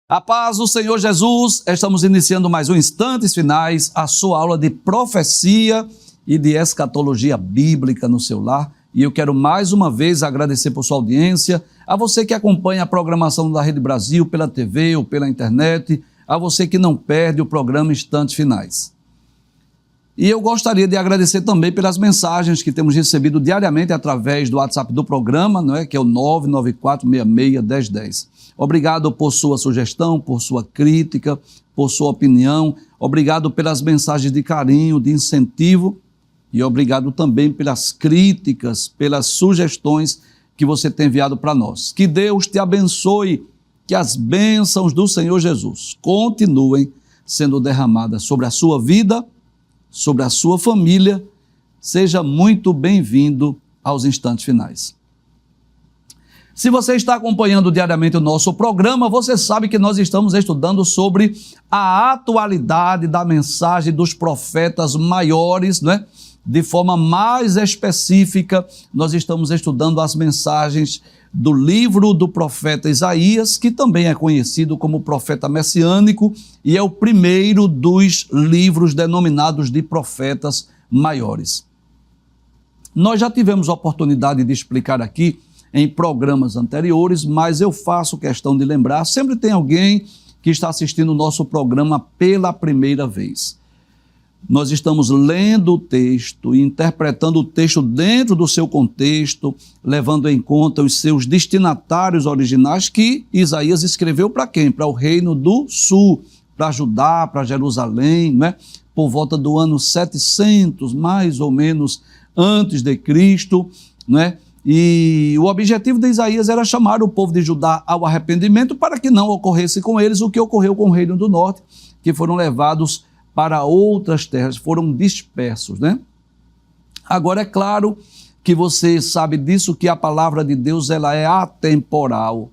A paz do Senhor Jesus, estamos iniciando mais um Instantes Finais, a sua aula de profecia e de escatologia bíblica no seu lar. E eu quero mais uma vez agradecer por sua audiência, a você que acompanha a programação da Rede Brasil pela TV ou pela internet, a você que não perde o programa Instantes Finais. E eu gostaria de agradecer também pelas mensagens que temos recebido diariamente através do WhatsApp do programa, que é o 994661010. Obrigado por sua sugestão, por sua crítica, por sua opinião. Obrigado pelas mensagens de carinho, de incentivo e obrigado também pelas críticas, pelas sugestões que você tem enviado para nós. Que Deus te abençoe, que as bênçãos do Senhor Jesus continuem sendo derramadas sobre a sua vida, sobre a sua família. Seja muito bem-vindo aos Instantes Finais. Se você está acompanhando diariamente o nosso programa, você sabe que nós estamos estudando sobre a atualidade da mensagem dos profetas maiores, De forma mais específica, nós estamos estudando as mensagens do livro do profeta Isaías, que também é conhecido como profeta messiânico e é o primeiro dos livros denominados de profetas maiores. Nós já tivemos a oportunidade de explicar aqui em programas anteriores, mas eu faço questão de lembrar, sempre tem alguém que está assistindo o nosso programa pela primeira vez. Nós estamos lendo o texto e interpretando o texto dentro do seu contexto, levando em conta os seus destinatários originais que Isaías escreveu para quem? Para o reino do sul, para Judá, para Jerusalém, por volta do ano 700, mais ou menos, antes de Cristo, E o objetivo de Isaías era chamar o povo de Judá ao arrependimento para que não ocorresse com eles o que ocorreu com o reino do norte, que foram levados para outras terras, foram dispersos, Agora é claro que você sabe disso, que a palavra de Deus ela é atemporal,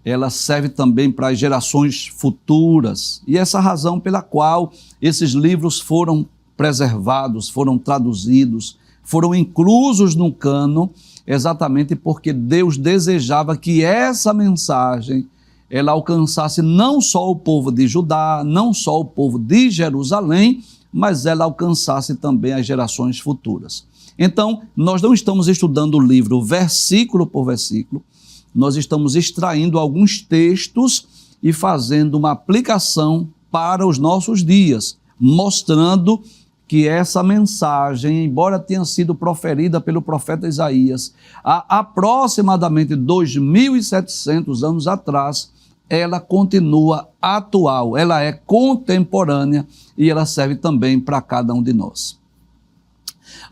ela serve também para as gerações futuras, e essa razão pela qual esses livros foram preservados, foram traduzidos, foram inclusos no cânon, exatamente porque Deus desejava que essa mensagem ela alcançasse não só o povo de Judá, não só o povo de Jerusalém, mas ela alcançasse também as gerações futuras. Então, nós não estamos estudando o livro versículo por versículo, nós estamos extraindo alguns textos e fazendo uma aplicação para os nossos dias, mostrando que essa mensagem, embora tenha sido proferida pelo profeta Isaías há aproximadamente 2.700 anos atrás, ela continua atual, ela é contemporânea e ela serve também para cada um de nós.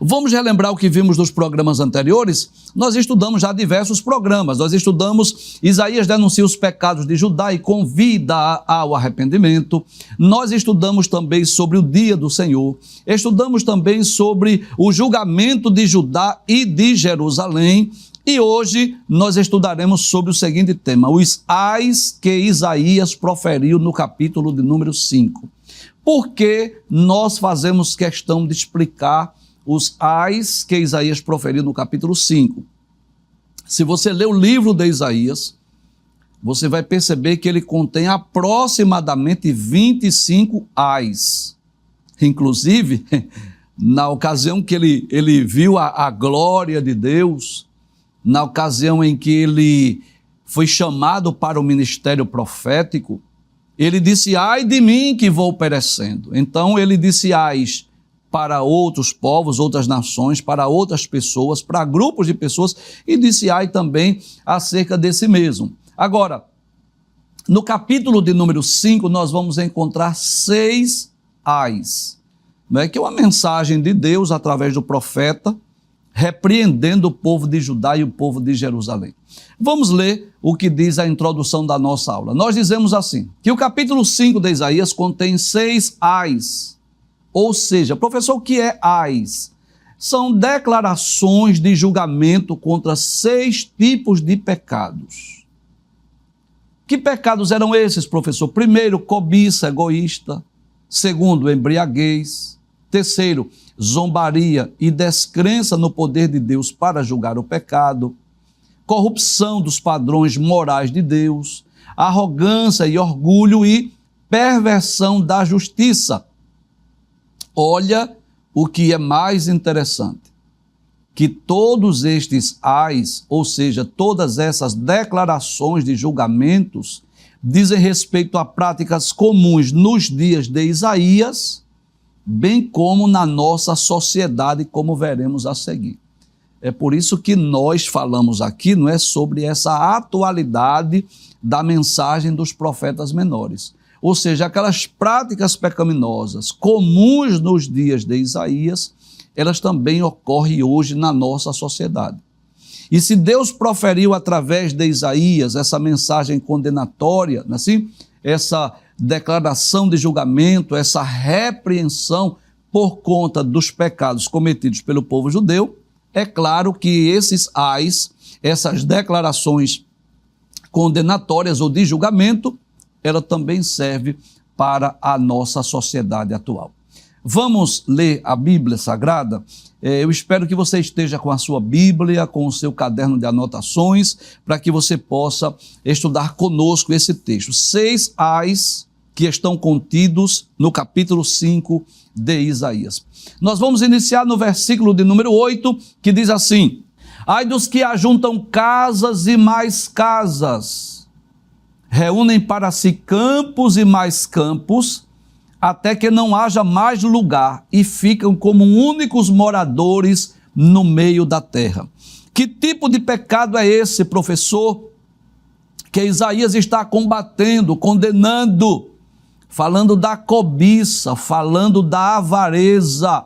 Vamos relembrar o que vimos nos programas anteriores? Nós estudamos já diversos programas, nós estudamos Isaías denuncia os pecados de Judá e convida ao arrependimento, nós estudamos também sobre o dia do Senhor, estudamos também sobre o julgamento de Judá e de Jerusalém, e hoje nós estudaremos sobre o seguinte tema, os ais que Isaías proferiu no capítulo de número 5. Por que nós fazemos questão de explicar os ais que Isaías proferiu no capítulo 5. Se você ler o livro de Isaías, você vai perceber que ele contém aproximadamente 25 ais. Inclusive, na ocasião que ele viu a glória de Deus, na ocasião em que ele foi chamado para o ministério profético, ele disse, ai de mim que vou perecendo. Então ele disse ais para outros povos, outras nações, para outras pessoas, para grupos de pessoas, e disse ai também acerca desse mesmo. Agora, no capítulo de número 5, nós vamos encontrar 6 ais, que é uma mensagem de Deus através do profeta, repreendendo o povo de Judá e o povo de Jerusalém. Vamos ler o que diz a introdução da nossa aula. Nós dizemos assim, que o capítulo 5 de Isaías contém 6 ais, ou seja, professor, o que é ais? São declarações de julgamento contra 6 tipos de pecados. Que pecados eram esses, professor? Primeiro, cobiça egoísta. Segundo, embriaguez. Terceiro, zombaria e descrença no poder de Deus para julgar o pecado. Corrupção dos padrões morais de Deus. arrogância e orgulho e perversão da justiça. Olha o que é mais interessante, que todos estes ais, ou seja, todas essas declarações de julgamentos, dizem respeito a práticas comuns nos dias de Isaías, bem como na nossa sociedade, como veremos a seguir. É por isso que nós falamos aqui, não é, sobre essa atualidade da mensagem dos profetas menores. Ou seja, aquelas práticas pecaminosas comuns nos dias de Isaías, elas também ocorrem hoje na nossa sociedade. E se Deus proferiu através de Isaías essa mensagem condenatória, não é assim? Essa declaração de julgamento, essa repreensão por conta dos pecados cometidos pelo povo judeu, é claro que esses ais, essas declarações condenatórias ou de julgamento, ela também serve para a nossa sociedade atual. Vamos ler a Bíblia Sagrada? Eu espero que você esteja com a sua Bíblia, com o seu caderno de anotações, para que você possa estudar conosco esse texto. 6 ais que estão contidos no capítulo 5 de Isaías. Nós vamos iniciar no versículo de número 8, que diz assim: ai dos que ajuntam casas e mais casas, reúnem para si campos e mais campos, até que não haja mais lugar, e ficam como únicos moradores no meio da terra. Que tipo de pecado é esse, professor, que Isaías está combatendo, condenando, falando da cobiça, falando da avareza,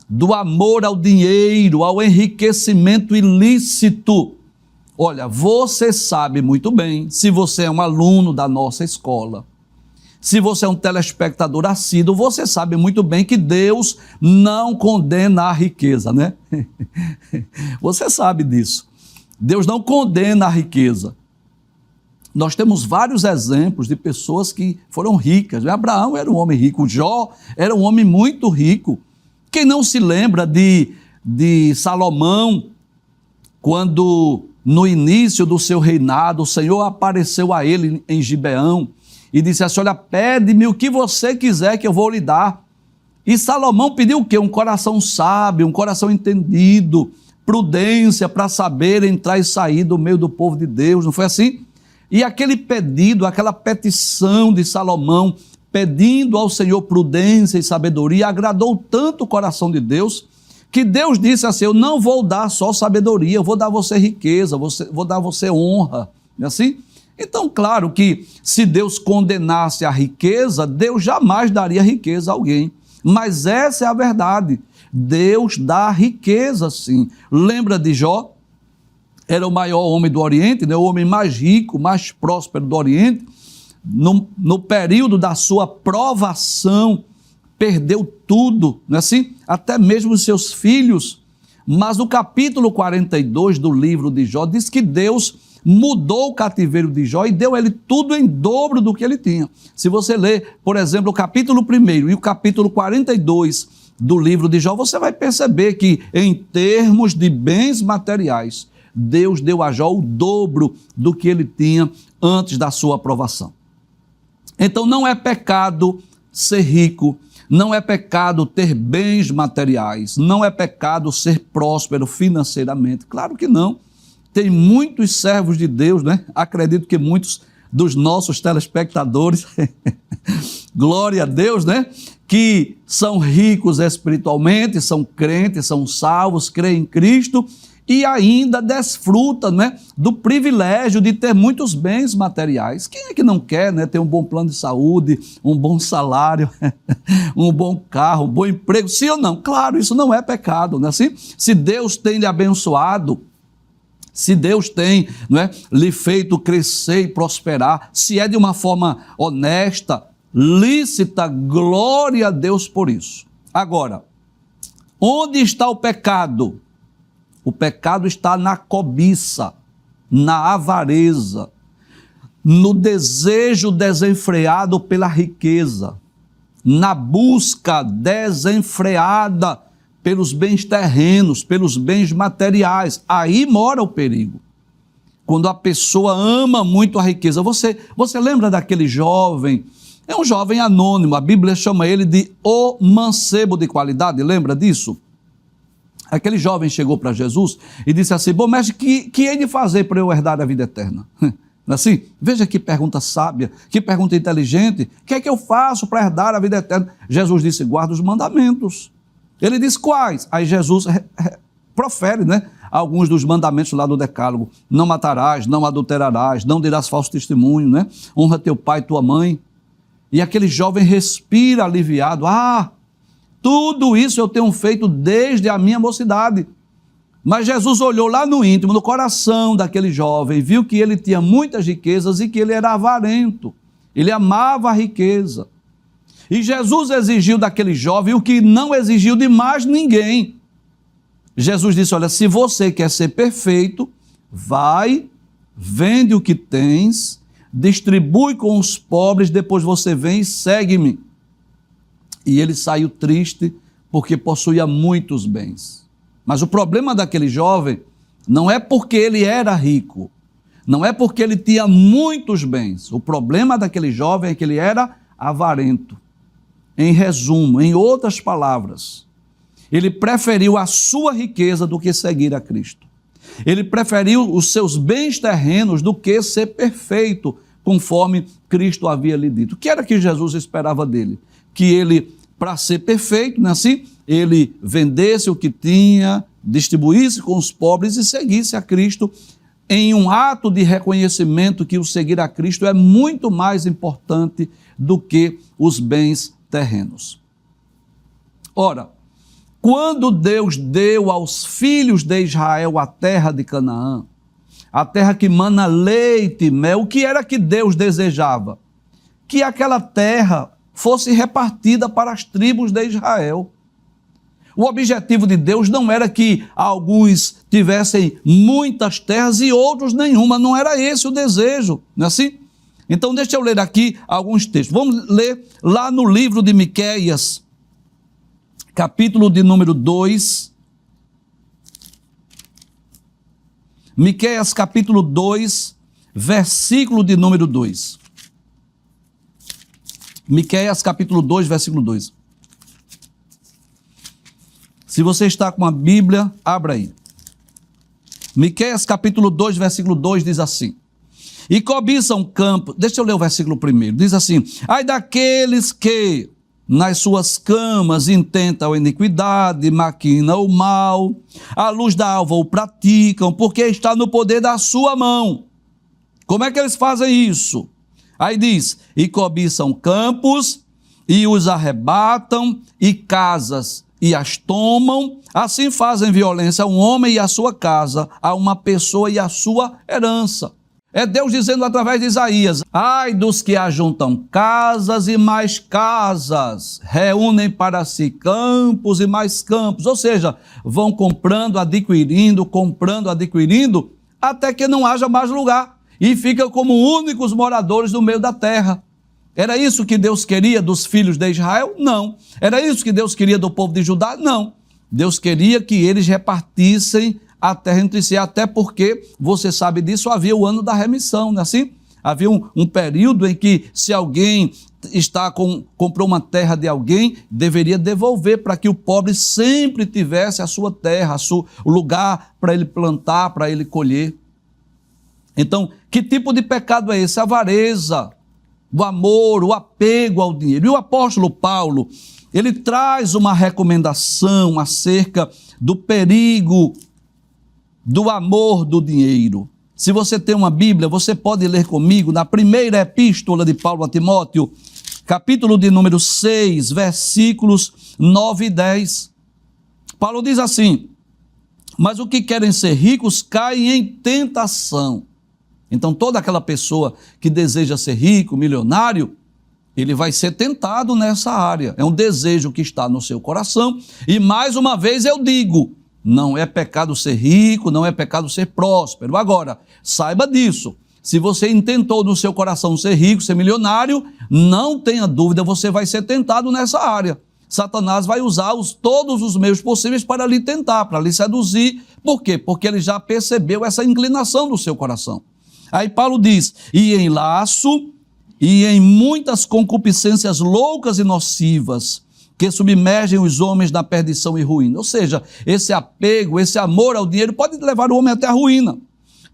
do amor ao dinheiro, ao enriquecimento ilícito? Olha, você sabe muito bem, se você é um aluno da nossa escola, se você é um telespectador assíduo, você sabe muito bem que Deus não condena a riqueza, né? Você sabe disso. Deus não condena a riqueza. Nós temos vários exemplos de pessoas que foram ricas. Abraão era um homem rico, Jó era um homem muito rico. Quem não se lembra de Salomão, quando no início do seu reinado, o Senhor apareceu a ele em Gibeão e disse assim: olha, pede-me o que você quiser que eu vou lhe dar. E Salomão pediu o quê? Um coração sábio, um coração entendido, prudência para saber entrar e sair do meio do povo de Deus, não foi assim? E aquele pedido, aquela petição de Salomão, pedindo ao Senhor prudência e sabedoria, agradou tanto o coração de Deus, que Deus disse assim: eu não vou dar só sabedoria, eu vou dar a você riqueza, vou dar a você honra, não é assim? Então, claro que se Deus condenasse a riqueza, Deus jamais daria riqueza a alguém, mas essa é a verdade, Deus dá riqueza sim. Lembra de Jó? Era o maior homem do Oriente, né? O homem mais rico, mais próspero do Oriente. No período da sua provação, perdeu tudo, não é assim? Até mesmo os seus filhos. Mas no capítulo 42 do livro de Jó, diz que Deus mudou o cativeiro de Jó e deu a ele tudo em dobro do que ele tinha. Se você ler, por exemplo, o capítulo 1 e o capítulo 42 do livro de Jó, você vai perceber que, em termos de bens materiais, Deus deu a Jó o dobro do que ele tinha antes da sua aprovação. Então não é pecado ser rico, não é pecado ter bens materiais, não é pecado ser próspero financeiramente. Claro que não. Tem muitos servos de Deus, né? Acredito que muitos dos nossos telespectadores, glória a Deus, né? Que são ricos espiritualmente, são crentes, são salvos, creem em Cristo e ainda desfrutam, né, do privilégio de ter muitos bens materiais. Quem é que não quer, né, ter um bom plano de saúde, um bom salário, um bom carro, um bom emprego? Sim ou não? Claro, isso não é pecado, não é assim? Se Deus tem lhe abençoado, se Deus tem, não é, lhe feito crescer e prosperar, se é de uma forma honesta, lícita, glória a Deus por isso. Agora, onde está o pecado? O pecado está na cobiça, na avareza, no desejo desenfreado pela riqueza, na busca desenfreada pelos bens terrenos, pelos bens materiais. Aí mora o perigo. quando a pessoa ama muito a riqueza. Você lembra daquele jovem? É um jovem anônimo, a Bíblia chama ele de o mancebo de qualidade, lembra disso? Aquele jovem chegou para Jesus e disse assim: bom mestre, que hei de fazer para eu herdar a vida eterna? Não é assim? Veja que pergunta sábia, que pergunta inteligente. O que é que eu faço para herdar a vida eterna? Jesus disse: guarda os mandamentos. Ele disse: quais? Aí Jesus profere, alguns dos mandamentos lá do decálogo. Não matarás, não adulterarás, não dirás falso testemunho, honra teu pai e tua mãe. E aquele jovem respira aliviado: tudo isso eu tenho feito desde a minha mocidade. Mas Jesus olhou lá no íntimo, no coração daquele jovem, viu que ele tinha muitas riquezas e que ele era avarento. Ele amava a riqueza. E Jesus exigiu daquele jovem o que não exigiu de mais ninguém. Jesus disse: olha, se você quer ser perfeito, vai, vende o que tens, distribui com os pobres, depois você vem e segue-me. E ele saiu triste porque possuía muitos bens. Mas o problema daquele jovem não é porque ele era rico, não é porque ele tinha muitos bens. O problema daquele jovem é que ele era avarento. Em resumo, em outras palavras, ele preferiu a sua riqueza do que seguir a Cristo. Ele preferiu os seus bens terrenos do que ser perfeito, conforme Cristo havia lhe dito. O que era que Jesus esperava dele? Que ele, para ser perfeito, não é assim? Ele vendesse o que tinha, distribuísse com os pobres e seguisse a Cristo em um ato de reconhecimento que o seguir a Cristo é muito mais importante do que os bens terrenos. Ora, quando Deus deu aos filhos de Israel a terra de Canaã, a terra que mana leite e mel, o que era que Deus desejava? Que aquela terra fosse repartida para as tribos de Israel. O objetivo de Deus não era que alguns tivessem muitas terras e outros nenhuma, não era esse o desejo, não é assim? Então deixa eu ler aqui alguns textos. Vamos ler lá no livro de Miqueias, capítulo de número 2. Miqueias capítulo 2, versículo de número 2. Miqueias capítulo 2, versículo 2. Se você está com a Bíblia, abra aí. Miqueias capítulo 2, versículo 2 diz assim: e cobiçam campo. Deixa eu ler o versículo primeiro. Diz assim: ai daqueles que nas suas camas intentam a iniquidade, maquinam o mal, à luz da alva o praticam, porque está no poder da sua mão. Como é que eles fazem isso? Aí diz: e cobiçam campos, e os arrebatam, e casas, e as tomam, assim fazem violência a um homem e a sua casa, a uma pessoa e a sua herança. É Deus dizendo através de Isaías: ai dos que ajuntam casas e mais casas, reúnem para si campos e mais campos, ou seja, vão comprando, adquirindo, até que não haja mais lugar, e ficam como únicos moradores no meio da terra. Era isso que Deus queria dos filhos de Israel? Não. Era isso que Deus queria do povo de Judá? Não. Deus queria que eles repartissem a terra entre si, até porque, você sabe disso, havia o ano da remissão, não é assim? Havia um período em que, se alguém comprou uma terra de alguém, deveria devolver para que o pobre sempre tivesse a sua terra, o lugar para ele plantar, para ele colher. Então, que tipo de pecado é esse? A avareza, o amor, o apego ao dinheiro. E o apóstolo Paulo, ele traz uma recomendação acerca do perigo do amor do dinheiro. Se você tem uma Bíblia, você pode ler comigo na primeira epístola de Paulo a Timóteo, capítulo de número 6, versículos 9 e 10. Paulo diz assim: mas o que querem ser ricos caem em tentação. Então toda aquela pessoa que deseja ser rico, milionário, ele vai ser tentado nessa área. É um desejo que está no seu coração. E mais uma vez eu digo, não é pecado ser rico, não é pecado ser próspero. Agora, saiba disso. Se você intentou no seu coração ser rico, ser milionário, não tenha dúvida, você vai ser tentado nessa área. Satanás vai usar todos os meios possíveis para lhe tentar, para lhe seduzir. Por quê? Porque ele já percebeu essa inclinação do seu coração. Aí Paulo diz, e em laço e em muitas concupiscências loucas e nocivas, que submergem os homens na perdição e ruína. Ou seja, esse apego, esse amor ao dinheiro pode levar o homem até a ruína.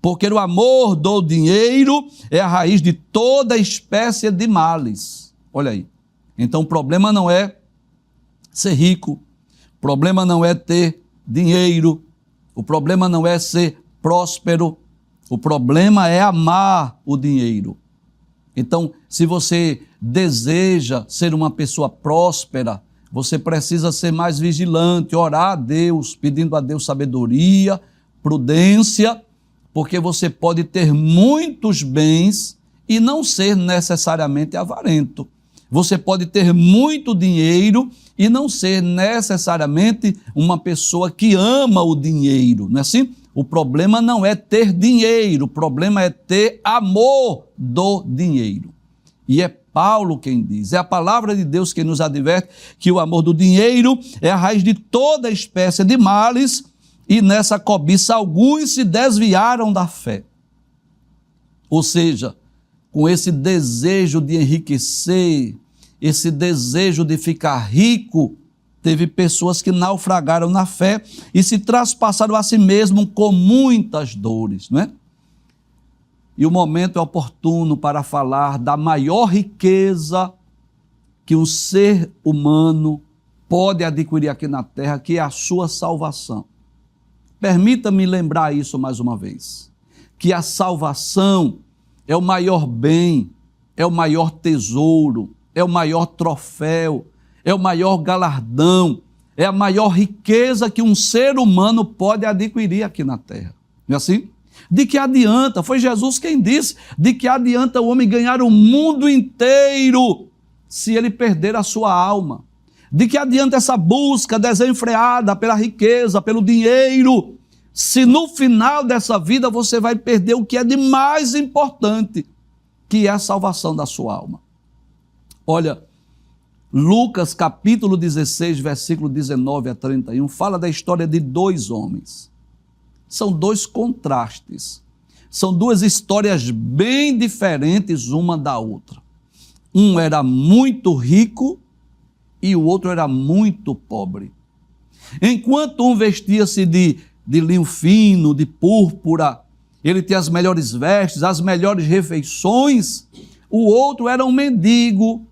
Porque o amor do dinheiro é a raiz de toda espécie de males. Olha aí. Então o problema não é ser rico, o problema não é ter dinheiro, o problema não é ser próspero, o problema é amar o dinheiro. Então, se você deseja ser uma pessoa próspera, você precisa ser mais vigilante, orar a Deus, pedindo a Deus sabedoria, prudência, porque você pode ter muitos bens e não ser necessariamente avarento. Você pode ter muito dinheiro e não ser necessariamente uma pessoa que ama o dinheiro, não é assim? O problema não é ter dinheiro, o problema é ter amor do dinheiro. E é Paulo quem diz, é a palavra de Deus que nos adverte que o amor do dinheiro é a raiz de toda espécie de males, e nessa cobiça alguns se desviaram da fé. Ou seja, com esse desejo de enriquecer, esse desejo de ficar rico, teve pessoas que naufragaram na fé e se traspassaram a si mesmo com muitas dores, não é? E o momento é oportuno para falar da maior riqueza que um ser humano pode adquirir aqui na terra, que é a sua salvação. Permita-me lembrar isso mais uma vez, que a salvação é o maior bem, é o maior tesouro, é o maior troféu, é o maior galardão, é a maior riqueza que um ser humano pode adquirir aqui na terra. Não é assim? De que adianta? Foi Jesus quem disse, de que adianta o homem ganhar o mundo inteiro se ele perder a sua alma? De que adianta essa busca desenfreada pela riqueza, pelo dinheiro, se no final dessa vida você vai perder o que é de mais importante, que é a salvação da sua alma? Olha, Lucas capítulo 16, versículo 19 a 31, fala da história de dois homens. São dois contrastes, são duas histórias bem diferentes uma da outra. Um era muito rico e o outro era muito pobre. Enquanto um vestia-se de linho fino, de púrpura, ele tinha as melhores vestes, as melhores refeições, o outro era um mendigo,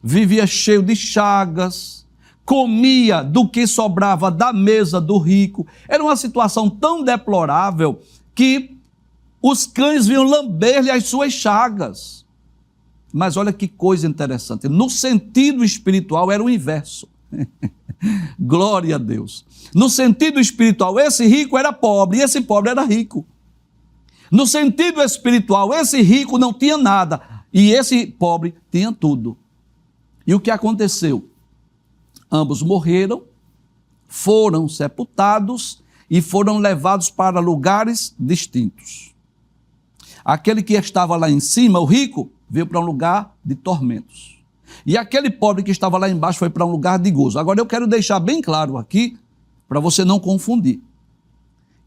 vivia cheio de chagas, comia do que sobrava da mesa do rico. Era uma situação tão deplorável que os cães vinham lamber-lhe as suas chagas. Mas olha que coisa interessante, no sentido espiritual era o inverso. Glória a Deus. No sentido espiritual, esse rico era pobre e esse pobre era rico. No sentido espiritual, esse rico não tinha nada e esse pobre tinha tudo. E o que aconteceu? Ambos morreram, foram sepultados e foram levados para lugares distintos. Aquele que estava lá em cima, o rico, veio para um lugar de tormentos. E aquele pobre que estava lá embaixo foi para um lugar de gozo. Agora eu quero deixar bem claro aqui, para você não confundir.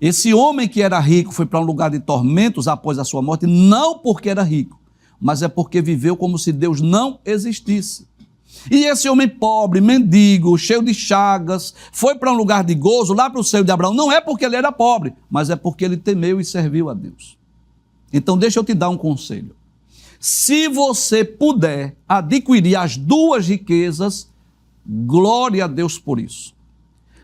Esse homem que era rico foi para um lugar de tormentos após a sua morte, não porque era rico, mas é porque viveu como se Deus não existisse. E esse homem pobre, mendigo, cheio de chagas, foi para um lugar de gozo, lá para o seio de Abraão, não é porque ele era pobre, mas é porque ele temeu e serviu a Deus. Então deixa eu te dar um conselho. Se você puder adquirir as duas riquezas, glória a Deus por isso.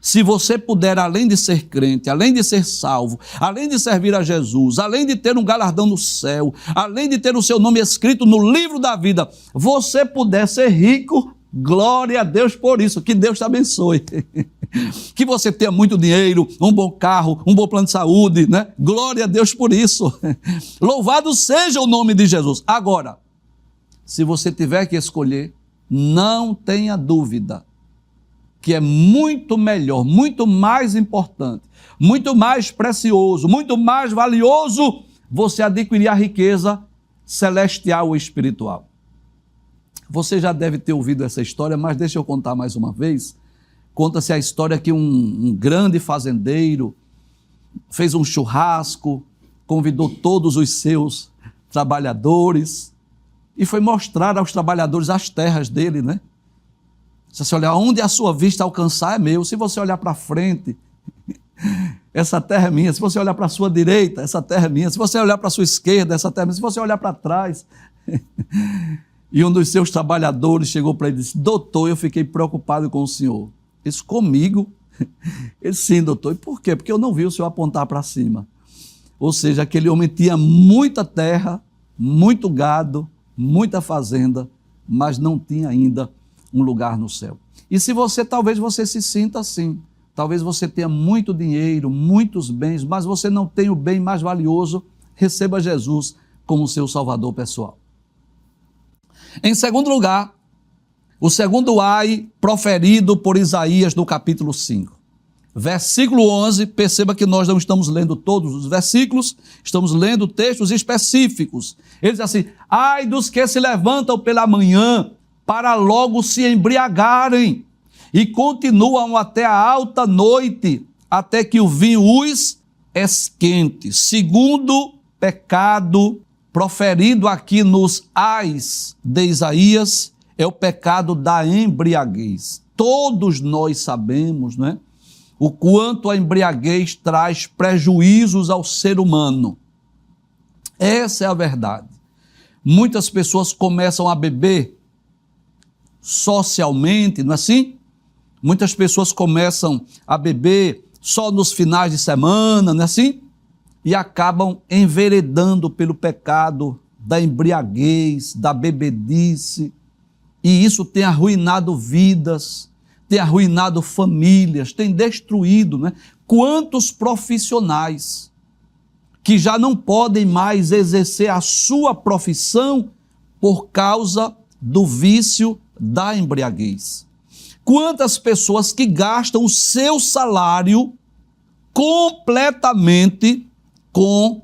Se você puder, além de ser crente, além de ser salvo, além de servir a Jesus, além de ter um galardão no céu, além de ter o seu nome escrito no livro da vida, você puder ser rico, glória a Deus por isso, que Deus te abençoe. Que você tenha muito dinheiro, um bom carro, um bom plano de saúde, né? Glória a Deus por isso. Louvado seja o nome de Jesus. Agora, se você tiver que escolher, não tenha dúvida que é muito melhor, muito mais importante, muito mais precioso, muito mais valioso você adquirir a riqueza celestial ou espiritual. Você já deve ter ouvido essa história, mas deixa eu contar mais uma vez. Conta-se a história que um grande fazendeiro fez um churrasco, convidou todos os seus trabalhadores e foi mostrar aos trabalhadores as terras dele, né? Se você olhar onde a sua vista alcançar é meu, se você olhar para frente, essa terra é minha, se você olhar para a sua direita, essa terra é minha, se você olhar para a sua esquerda, essa terra é minha, se você olhar para trás. E um dos seus trabalhadores chegou para ele e disse: doutor, eu fiquei preocupado com o senhor. Isso comigo? Ele: sim, doutor. E por quê? Porque eu não vi o senhor apontar para cima. Ou seja, aquele homem tinha muita terra, muito gado, muita fazenda, mas não tinha ainda um lugar no céu. E se você, talvez você se sinta assim, talvez você tenha muito dinheiro, muitos bens, mas você não tem o bem mais valioso, receba Jesus como seu salvador pessoal. Em segundo lugar, o segundo ai proferido por Isaías no capítulo 5. Versículo 11, perceba que nós não estamos lendo todos os versículos, estamos lendo textos específicos. Ele diz assim: ai dos que se levantam pela manhã para logo se embriagarem e continuam até a alta noite, até que o vinho os esquente. Segundo pecado proferido aqui nos ais de Isaías é o pecado da embriaguez. Todos nós sabemos, né, o quanto a embriaguez traz prejuízos ao ser humano. Essa é a verdade. Muitas pessoas começam a beber socialmente, não é assim? Muitas pessoas começam a beber só nos finais de semana, não é assim? E acabam enveredando pelo pecado da embriaguez, da bebedice, e isso tem arruinado vidas, tem arruinado famílias, tem destruído, né? Quantos profissionais que já não podem mais exercer a sua profissão por causa do vício da embriaguez. Quantas pessoas que gastam o seu salário completamente com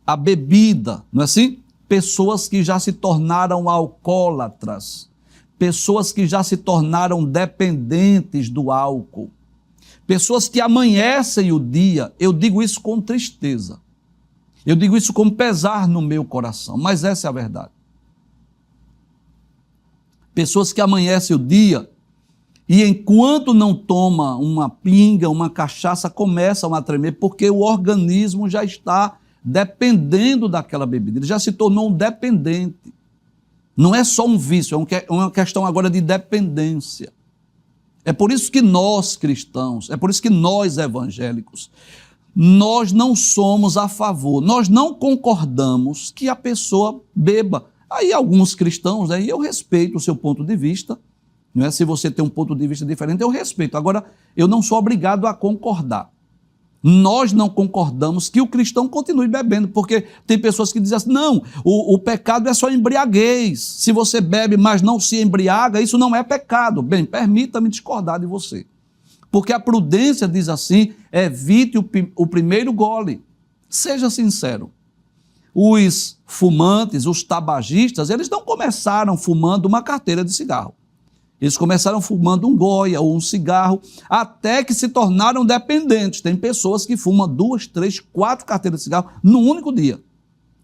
a bebida, não é assim? Pessoas que já se tornaram alcoólatras, pessoas que já se tornaram dependentes do álcool, pessoas que amanhecem o dia. Eu digo isso com tristeza, eu digo isso com pesar no meu coração, mas essa é a verdade. Pessoas que amanhecem o dia e enquanto não toma uma pinga, uma cachaça, começam a tremer, porque o organismo já está dependendo daquela bebida, ele já se tornou um dependente. Não é só um vício, é uma questão agora de dependência. É por isso que nós cristãos, é por isso que nós evangélicos, nós não somos a favor, nós não concordamos que a pessoa beba. Aí alguns cristãos, né, e eu respeito o seu ponto de vista, não é? Se você tem um ponto de vista diferente, eu respeito. Agora, eu não sou obrigado a concordar. Nós não concordamos que o cristão continue bebendo, porque tem pessoas que dizem assim: não, o pecado é só embriaguez. Se você bebe, mas não se embriaga, isso não é pecado. Bem, permita-me discordar de você. Porque a prudência diz assim: evite o primeiro gole. Seja sincero. Os fumantes, os tabagistas, eles não começaram fumando uma carteira de cigarro. Eles começaram fumando um goia ou um cigarro, até que se tornaram dependentes. Tem pessoas que fumam 2, 3, 4 carteiras de cigarro num único dia.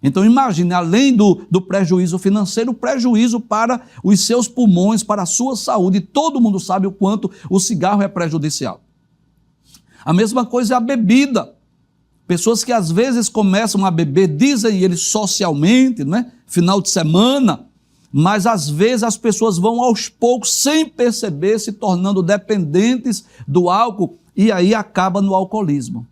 Então imagine, além do prejuízo financeiro, o prejuízo para os seus pulmões, para a sua saúde. Todo mundo sabe o quanto o cigarro é prejudicial. A mesma coisa é a bebida. Pessoas que às vezes começam a beber, dizem eles socialmente, né? Final de semana, mas às vezes as pessoas vão aos poucos, sem perceber, se tornando dependentes do álcool e aí acaba no alcoolismo.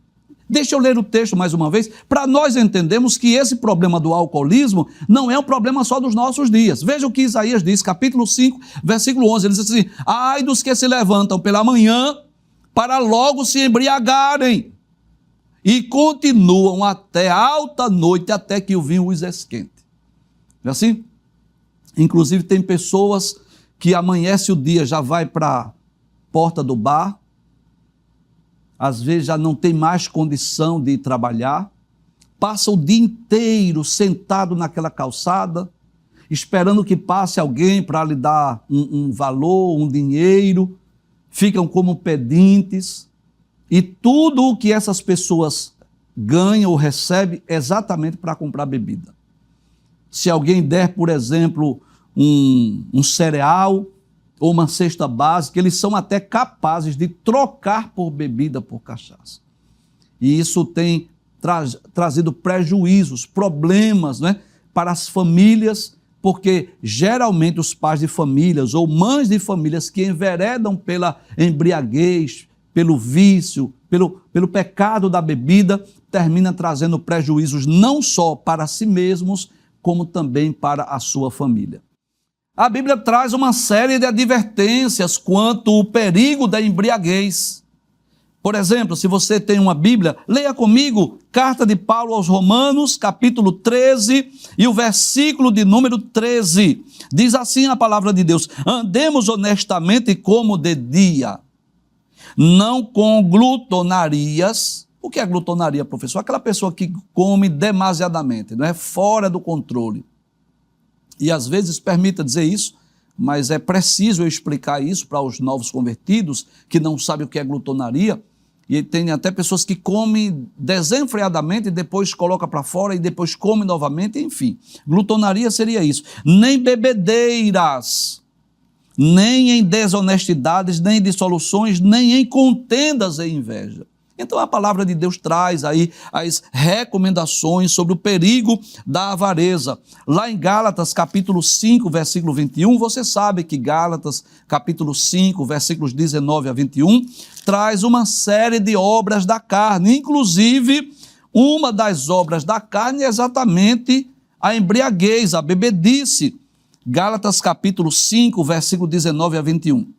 Deixa eu ler o texto mais uma vez, para nós entendermos que esse problema do alcoolismo não é um problema só dos nossos dias. Veja o que Isaías diz, capítulo 5, versículo 11, ele diz assim: ai dos que se levantam pela manhã para logo se embriagarem e continuam até alta noite, até que o vinho os esquente. Não é assim? Inclusive tem pessoas que amanhece o dia, já vai para a porta do bar, às vezes já não tem mais condição de ir trabalhar, passa o dia inteiro sentado naquela calçada esperando que passe alguém para lhe dar um valor, um dinheiro, ficam como pedintes, e tudo o que essas pessoas ganham ou recebem é exatamente para comprar bebida. Se alguém der, por exemplo, um cereal ou uma cesta básica, eles são até capazes de trocar por bebida, por cachaça. E isso tem trazido prejuízos, problemas, né, para as famílias, porque geralmente os pais de famílias ou mães de famílias que enveredam pela embriaguez, pelo vício, pelo pecado da bebida, termina trazendo prejuízos não só para si mesmos, como também para a sua família. A Bíblia traz uma série de advertências quanto ao perigo da embriaguez. Por exemplo, se você tem uma Bíblia, leia comigo Carta de Paulo aos Romanos, capítulo 13 e o versículo de número 13. Diz assim a palavra de Deus: andemos honestamente como de dia, não com glutonarias. O que é glutonaria, professor? Aquela pessoa que come demasiadamente, não é? Fora do controle. E às vezes, permita dizer isso, mas é preciso eu explicar isso para os novos convertidos que não sabem o que é glutonaria. E tem até pessoas que comem desenfreadamente e depois coloca para fora e depois come novamente, enfim. Glutonaria seria isso. Nem bebedeiras, nem em desonestidades, nem em dissoluções, nem em contendas e inveja. Então a palavra de Deus traz aí as recomendações sobre o perigo da avareza. Lá em Gálatas capítulo 5, versículo 21, você sabe que Gálatas capítulo 5, versículos 19 a 21, traz uma série de obras da carne, inclusive uma das obras da carne é exatamente a embriaguez, a bebedice. Gálatas capítulo 5, versículo 19 a 21.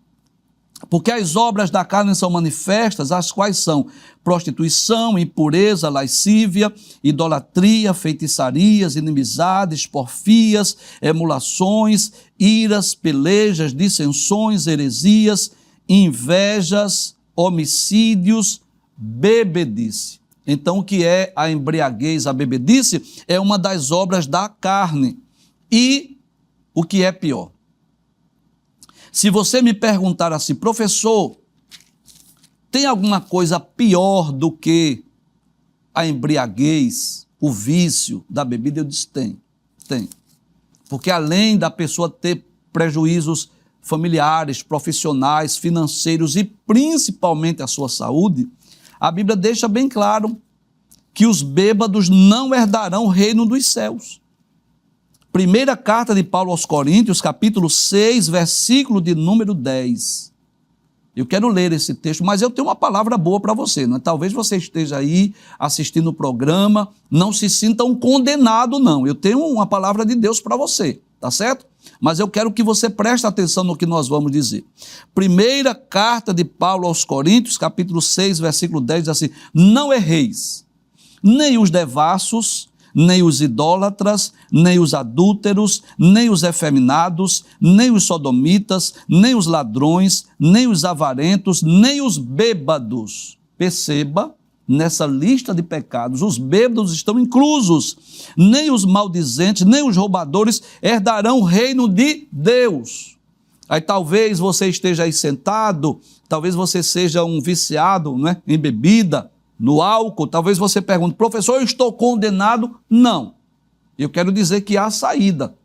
Porque as obras da carne são manifestas, as quais são prostituição, impureza, lascívia, idolatria, feitiçarias, inimizades, porfias, emulações, iras, pelejas, dissensões, heresias, invejas, homicídios, bebedice. Então, o que é a embriaguez, a bebedice? É uma das obras da carne. E o que é pior? Se você me perguntar assim, professor, tem alguma coisa pior do que a embriaguez, o vício da bebida? Eu disse, tem. Porque além da pessoa ter prejuízos familiares, profissionais, financeiros e principalmente a sua saúde, a Bíblia deixa bem claro que os bêbados não herdarão o reino dos céus. Primeira carta de Paulo aos Coríntios, capítulo 6, versículo de número 10. Eu quero ler esse texto, mas eu tenho uma palavra boa para você, não é? Talvez você esteja aí assistindo o programa, não se sinta um condenado, não. Eu tenho uma palavra de Deus para você, tá certo? Mas eu quero que você preste atenção no que nós vamos dizer. Primeira carta de Paulo aos Coríntios, capítulo 6, versículo 10, diz assim: não erreis, nem os devassos, nem os idólatras, nem os adúlteros, nem os efeminados, nem os sodomitas, nem os ladrões, nem os avarentos, nem os bêbados. Perceba, nessa lista de pecados, os bêbados estão inclusos. Nem os maldizentes, nem os roubadores herdarão o reino de Deus. Aí talvez você esteja aí sentado, talvez você seja um viciado, não é, em bebida, no álcool. Talvez você pergunte, professor, eu estou condenado? Não. Eu quero dizer que há saída.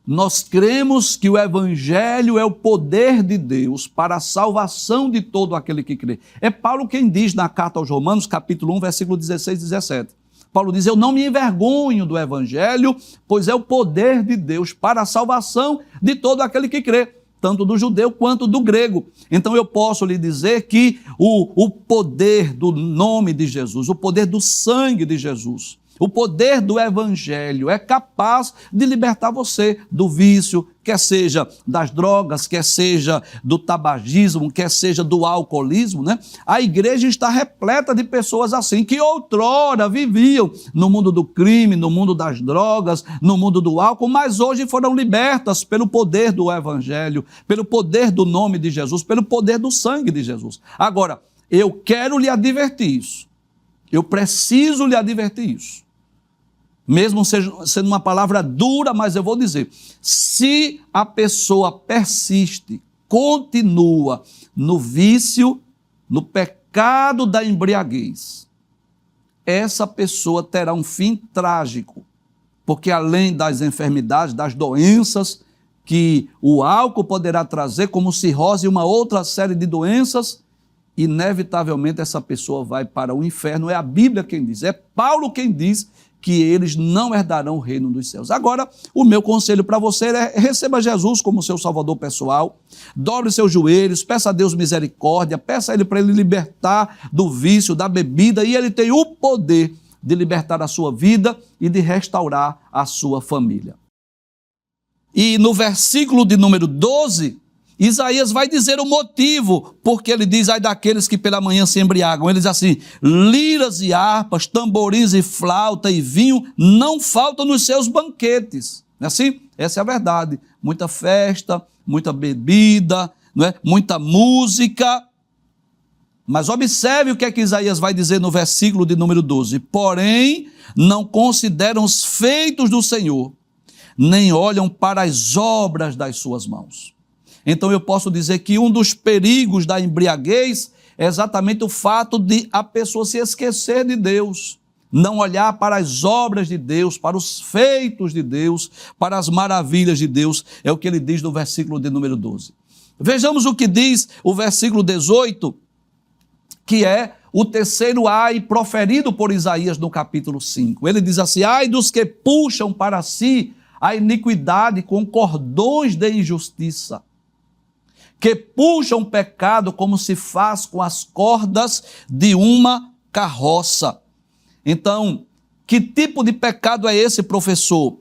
Nós cremos que o Evangelho é o poder de Deus para a salvação de todo aquele que crê. É Paulo quem diz na carta aos Romanos, capítulo 1, versículo 16 e 17. Paulo diz, eu não me envergonho do Evangelho, pois é o poder de Deus para a salvação de todo aquele que crê, tanto do judeu quanto do grego. Então eu posso lhe dizer que o poder do nome de Jesus, o poder do sangue de Jesus, o poder do Evangelho é capaz de libertar você do vício, quer seja das drogas, quer seja do tabagismo, quer seja do alcoolismo, né? A igreja está repleta de pessoas assim, que outrora viviam no mundo do crime, no mundo das drogas, no mundo do álcool, mas hoje foram libertas pelo poder do Evangelho, pelo poder do nome de Jesus, pelo poder do sangue de Jesus. Agora, eu quero lhe advertir isso. Eu preciso lhe advertir isso. mesmo sendo uma palavra dura, mas eu vou dizer, se a pessoa persiste, continua no vício, no pecado da embriaguez, essa pessoa terá um fim trágico, porque além das enfermidades, das doenças que o álcool poderá trazer, como cirrose e uma outra série de doenças, inevitavelmente essa pessoa vai para o inferno. É a Bíblia quem diz, é Paulo quem diz que eles não herdarão o reino dos céus. Agora, o meu conselho para você é: receba Jesus como seu salvador pessoal, dobre seus joelhos, peça a Deus misericórdia, peça a Ele para Ele libertar do vício, da bebida, e Ele tem o poder de libertar a sua vida e de restaurar a sua família. E no versículo de número 12, Isaías vai dizer o motivo, porque ele diz: ai daqueles que pela manhã se embriagam. Ele diz assim: liras e harpas, tamborins e flauta e vinho não faltam nos seus banquetes. Não é assim? Essa é a verdade. Muita festa, muita bebida, não é? Muita música. Mas observe o que é que Isaías vai dizer no versículo de número 12. Porém, não consideram os feitos do Senhor, nem olham para as obras das suas mãos. Então eu posso dizer que um dos perigos da embriaguez é exatamente o fato de a pessoa se esquecer de Deus, não olhar para as obras de Deus, para os feitos de Deus, para as maravilhas de Deus. É o que ele diz no versículo de número 12. Vejamos o que diz o versículo 18, que é o terceiro ai proferido por Isaías no capítulo 5. Ele diz assim: ai dos que puxam para si a iniquidade com cordões de injustiça, que puxam o pecado como se faz com as cordas de uma carroça. Então, que tipo de pecado é esse, professor?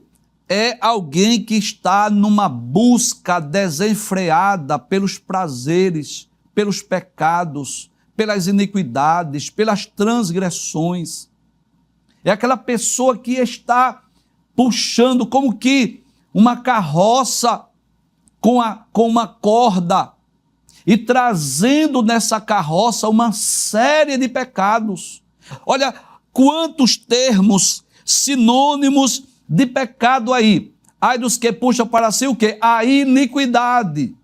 É alguém que está numa busca desenfreada pelos prazeres, pelos pecados, pelas iniquidades, pelas transgressões. É aquela pessoa que está puxando como que uma carroça com uma corda e trazendo nessa carroça uma série de pecados. Olha quantos termos sinônimos de pecado aí. Ai dos que puxam para si o quê? A iniquidade,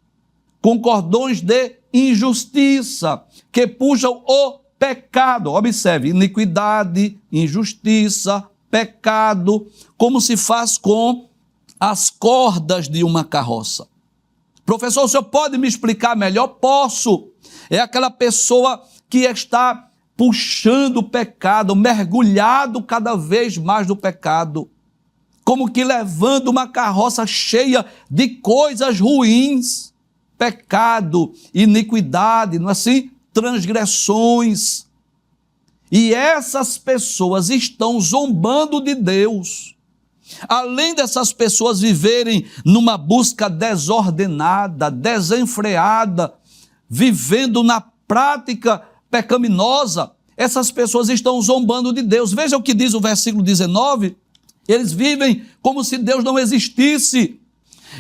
com cordões de injustiça, que puxam o pecado. Observe, iniquidade, injustiça, pecado, como se faz com as cordas de uma carroça. Professor, o senhor pode me explicar melhor? Posso. É aquela pessoa que está puxando o pecado, mergulhado cada vez mais no pecado, como que levando uma carroça cheia de coisas ruins, pecado, iniquidade, não é assim? Transgressões. E essas pessoas estão zombando de Deus. Além dessas pessoas viverem numa busca desordenada, desenfreada, vivendo na prática pecaminosa, essas pessoas estão zombando de Deus. Veja o que diz o versículo 19, eles vivem como se Deus não existisse.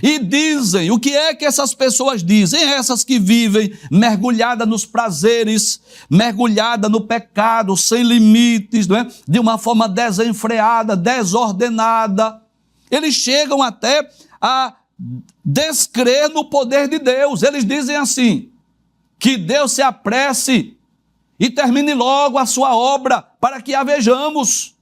E dizem, o que é que essas pessoas dizem? Essas que vivem mergulhadas nos prazeres, mergulhadas no pecado, sem limites, não é? De uma forma desenfreada, desordenada. Eles chegam até a descrer no poder de Deus. Eles dizem assim, que Deus se apresse e termine logo a sua obra para que a vejamos.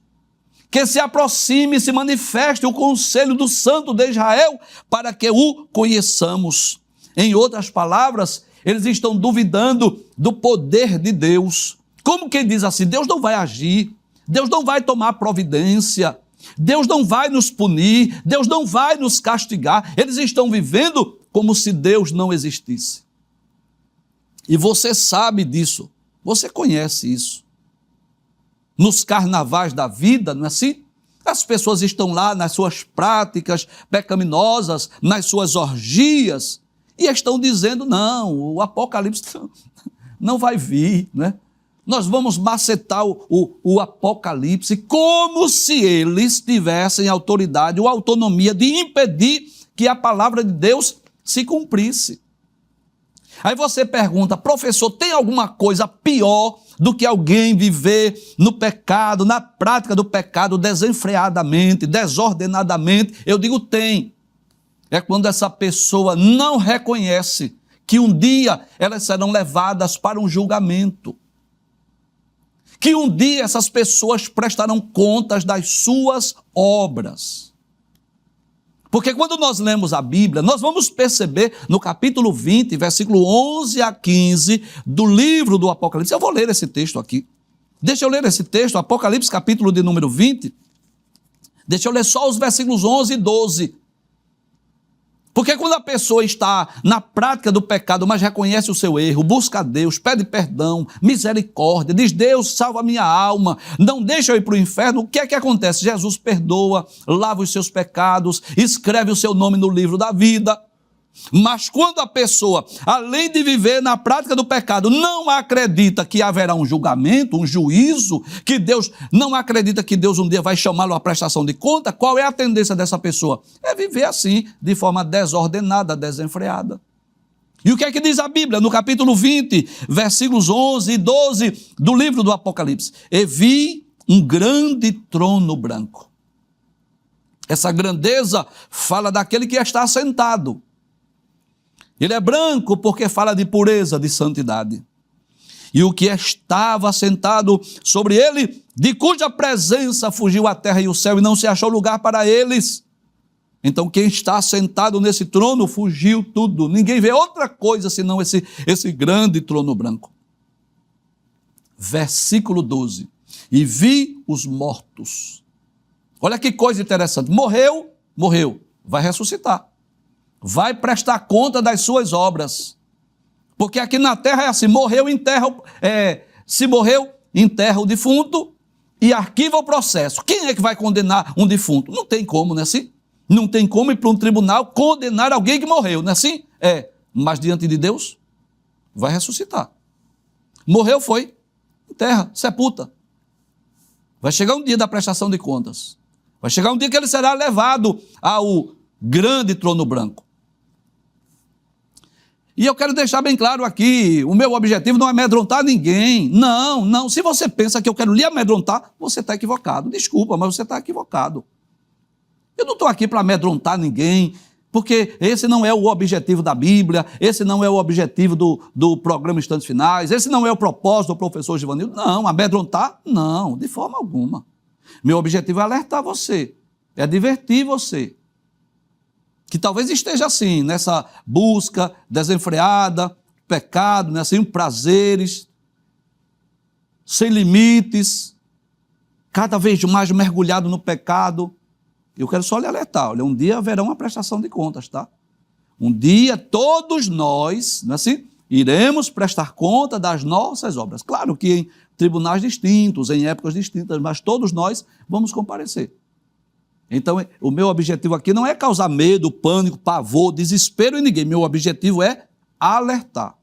Que se aproxime e se manifeste o conselho do Santo de Israel para que o conheçamos. Em outras palavras, eles estão duvidando do poder de Deus. Como quem diz assim, Deus não vai agir, Deus não vai tomar providência, Deus não vai nos punir, Deus não vai nos castigar. Eles estão vivendo como se Deus não existisse. E você sabe disso, você conhece isso. Nos carnavais da vida, não é assim? As pessoas estão lá nas suas práticas pecaminosas, nas suas orgias, e estão dizendo, não, o Apocalipse não vai vir, né? Nós vamos macetar o Apocalipse, como se eles tivessem autoridade ou autonomia de impedir que a palavra de Deus se cumprisse. Aí você pergunta, professor, tem alguma coisa pior do que alguém viver no pecado, na prática do pecado, desenfreadamente, desordenadamente. Eu digo tem. É quando essa pessoa não reconhece que um dia elas serão levadas para um julgamento. Que um dia essas pessoas prestarão contas das suas obras. Porque quando nós lemos a Bíblia, nós vamos perceber no capítulo 20, versículo 11 a 15 do livro do Apocalipse. Eu vou ler esse texto aqui. Deixa eu ler esse texto, Apocalipse, capítulo de número 20. Deixa eu ler só os versículos 11 e 12. Porque quando a pessoa está na prática do pecado, mas reconhece o seu erro, busca a Deus, pede perdão, misericórdia, diz: Deus, salva a minha alma, não deixa eu ir para o inferno, o que é que acontece? Jesus perdoa, lava os seus pecados, escreve o seu nome no livro da vida. Mas quando a pessoa, além de viver na prática do pecado, não acredita que haverá um julgamento, um juízo, que Deus, não acredita que Deus um dia vai chamá-lo à prestação de conta, qual é a tendência dessa pessoa? É viver assim, de forma desordenada, desenfreada. E o que é que diz a Bíblia? No capítulo 20, versículos 11 e 12 do livro do Apocalipse. E vi um grande trono branco. Essa grandeza fala daquele que está sentado. Ele é branco porque fala de pureza, de santidade. E o que estava sentado sobre ele, de cuja presença fugiu a terra e o céu, e não se achou lugar para eles. Então quem está sentado nesse trono fugiu tudo. Ninguém vê outra coisa senão esse grande trono branco. Versículo 12. E vi os mortos. Olha que coisa interessante. Morreu, vai ressuscitar. Vai prestar conta das suas obras. Porque aqui na terra é assim, se morreu, enterra o defunto e arquiva o processo. Quem é que vai condenar um defunto? Não tem como, não é assim? Não tem como ir para um tribunal condenar alguém que morreu, não é assim? Mas diante de Deus, vai ressuscitar. Morreu, foi, enterra, sepulta. Vai chegar um dia da prestação de contas. Vai chegar um dia que ele será levado ao grande trono branco. E eu quero deixar bem claro aqui, o meu objetivo não é amedrontar ninguém. Não. Se você pensa que eu quero lhe amedrontar, você está equivocado. Desculpa, mas você está equivocado. Eu não estou aqui para amedrontar ninguém, porque esse não é o objetivo da Bíblia, esse não é o objetivo do programa Instantes Finais, esse não é o propósito do professor Givanildo. Não, amedrontar, não, de forma alguma. Meu objetivo é alertar você, é divertir você. Que talvez esteja assim, nessa busca desenfreada, pecado, né, sem prazeres, sem limites, cada vez mais mergulhado no pecado. Eu quero só lhe alertar, olha, um dia haverá uma prestação de contas, tá? Um dia todos nós, não é assim, iremos prestar conta das nossas obras. Claro que em tribunais distintos, em épocas distintas, mas todos nós vamos comparecer. Então, o meu objetivo aqui não é causar medo, pânico, pavor, desespero em ninguém. Meu objetivo é alertar,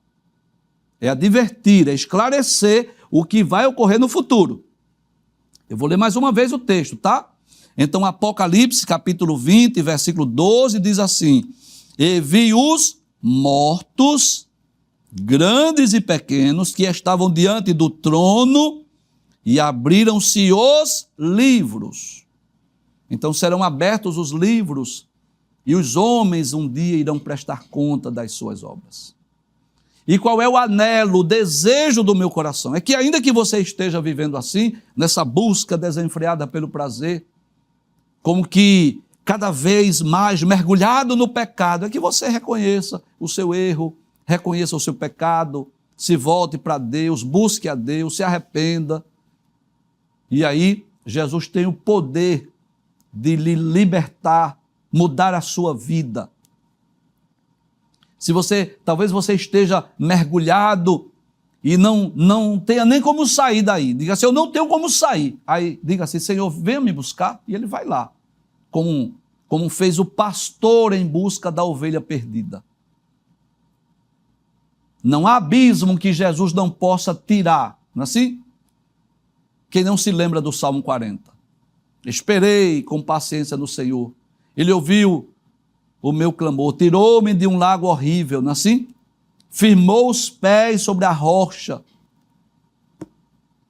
é advertir, é esclarecer o que vai ocorrer no futuro. Eu vou ler mais uma vez o texto, tá? Então, Apocalipse, capítulo 20, versículo 12, diz assim: E vi os mortos, grandes e pequenos, que estavam diante do trono, e abriram-se os livros. Então serão abertos os livros e os homens um dia irão prestar conta das suas obras. E qual é o anelo, o desejo do meu coração? É que ainda que você esteja vivendo assim, nessa busca desenfreada pelo prazer, como que cada vez mais mergulhado no pecado, é que você reconheça o seu erro, reconheça o seu pecado, se volte para Deus, busque a Deus, se arrependa. E aí Jesus tem o poder de lhe libertar, mudar a sua vida. Talvez você esteja mergulhado e não tenha nem como sair daí. Diga assim: eu não tenho como sair. Aí diga assim: Senhor, venha me buscar, e ele vai lá. Como fez o pastor em busca da ovelha perdida. Não há abismo que Jesus não possa tirar, não é assim? Quem não se lembra do Salmo 40? Esperei com paciência no Senhor. Ele ouviu o meu clamor, tirou-me de um lago horrível, não é assim? Firmou os pés sobre a rocha.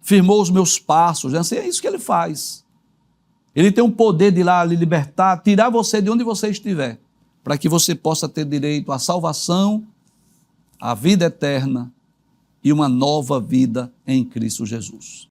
firmou os meus passos. Assim, é isso que ele faz. Ele tem o poder de ir lá lhe libertar, tirar você de onde você estiver, para que você possa ter direito à salvação, à vida eterna e uma nova vida em Cristo Jesus.